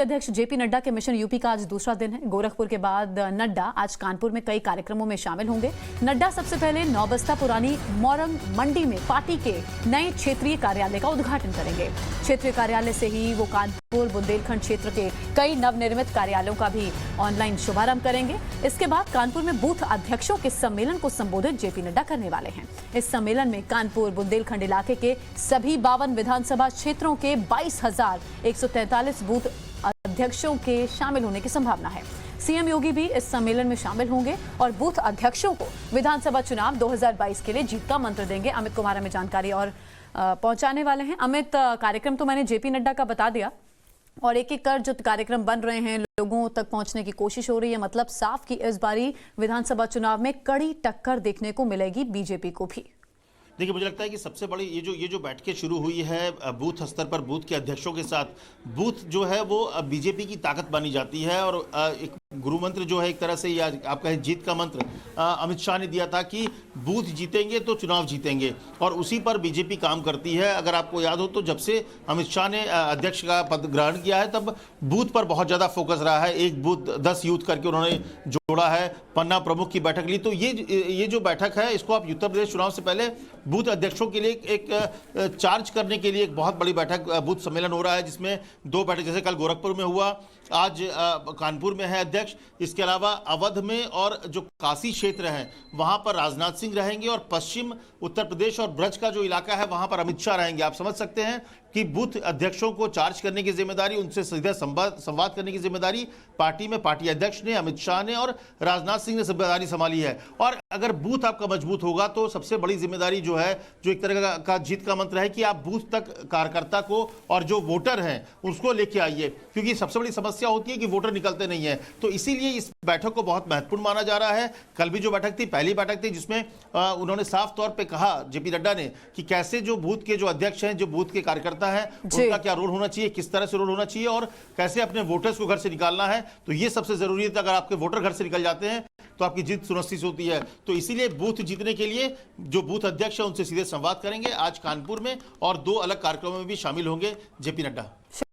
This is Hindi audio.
अध्यक्ष जेपी नड्डा के मिशन यूपी का आज दूसरा दिन है। गोरखपुर के बाद नड्डा आज कानपुर में कई कार्यक्रमों में शामिल होंगे। नड्डा सबसे पहले नौबस्ता पुरानी मोरंग मंडी में पार्टी के नए क्षेत्रीय कार्यालय का उद्घाटन करेंगे। क्षेत्रीय कार्यालय से ही वो कानपुर बुंदेलखंड क्षेत्र के कई नवनिर्मित कार्यालयों का भी ऑनलाइन शुभारंभ करेंगे। इसके बाद कानपुर में बूथ अध्यक्षों के सम्मेलन को संबोधित जेपी नड्डा करने वाले हैं। इस सम्मेलन में कानपुर बुंदेलखंड इलाके के सभी 52 विधानसभा क्षेत्रों के 22,143 बूथ अध्यक्षों के शामिल होने की संभावना है। सीएम योगी भी इस सम्मेलन में शामिल होंगे और बूथ अध्यक्षों को विधानसभा चुनाव 2022 के लिए जीत का मंत्र देंगे। अमित कुमार हमें जानकारी और पहुंचाने वाले हैं। अमित, कार्यक्रम तो मैंने जेपी नड्डा का बता दिया और एक एक कर जो कार्यक्रम बन रहे हैं, लोगों तक पहुंचने की कोशिश हो रही है। मतलब साफ कि इस बारी विधानसभा चुनाव में कड़ी टक्कर देखने को मिलेगी बीजेपी को भी। देखिए, मुझे लगता है कि सबसे बड़ी ये जो बैठकें शुरू हुई है बूथ स्तर पर बूथ के अध्यक्षों के साथ, बूथ जो है वो बीजेपी की ताकत मानी जाती है और एक गुरु मंत्र जो है एक तरह से ये आपका जीत का मंत्र अमित शाह ने दिया था कि बूथ जीतेंगे तो चुनाव जीतेंगे और उसी पर बीजेपी काम करती है। अगर आपको याद हो तो जब से अमित शाह ने अध्यक्ष का पद ग्रहण किया है तब बूथ पर बहुत ज़्यादा फोकस रहा है। एक बूथ 10 यूथ करके उन्होंने जोड़ा है, पन्ना प्रमुख की बैठक ली। तो ये जो बैठक है इसको आप उत्तर प्रदेश चुनाव से पहले बूथ अध्यक्षों के लिए एक चार्ज करने के लिए एक बहुत बड़ी बैठक बूथ सम्मेलन हो रहा है, जिसमें 2 बैठक जैसे कल गोरखपुर में हुआ, आज कानपुर में है अध्यक्ष। इसके अलावा अवध में और जो काशी क्षेत्र है वहां पर राजनाथ सिंह रहेंगे और पश्चिम उत्तर प्रदेश और ब्रज का जो इलाका है वहां पर अमित शाह रहेंगे। आप समझ सकते हैं कि बूथ अध्यक्षों को चार्ज करने की जिम्मेदारी, उनसे सीधा संवाद करने की जिम्मेदारी पार्टी में पार्टी अध्यक्ष ने, अमित शाह ने और राजनाथ सिंह ने जिम्मेदारी संभाली है। और अगर बूथ आपका मजबूत होगा तो सबसे बड़ी जिम्मेदारी जो है, जो एक तरह का जीत का मंत्र है कि आप बूथ तक कार्यकर्ता को और जो वोटर हैं उसको लेके आइए, क्योंकि सबसे बड़ी समस्या होती है कि वोटर निकलते नहीं है। तो इसीलिए इस बैठक को बहुत महत्वपूर्ण माना जा रहा है। कल भी जो बैठक थी, पहली बैठक थी जिसमें उन्होंने साफ तौर पर कहा जेपी नड्डा ने कि कैसे जो बूथ के जो अध्यक्ष हैं, जो बूथ के कार्यकर्ता है, उनका क्या रोल होना चाहिए, किस तरह से रोल होना चाहिए और कैसे अपने वोटर्स को घर से निकालना है। तो ये सबसे जरूरी है। अगर आपके वोटर घर से निकल जाते हैं तो आपकी जीत सुनिश्चित होती है। तो इसीलिए बूथ जीतने के लिए जो बूथ अध्यक्ष है उनसे सीधे संवाद करेंगे। आज कानपुर में और 2 अलग कार्यक्रमों में भी शामिल होंगे जेपी नड्डा।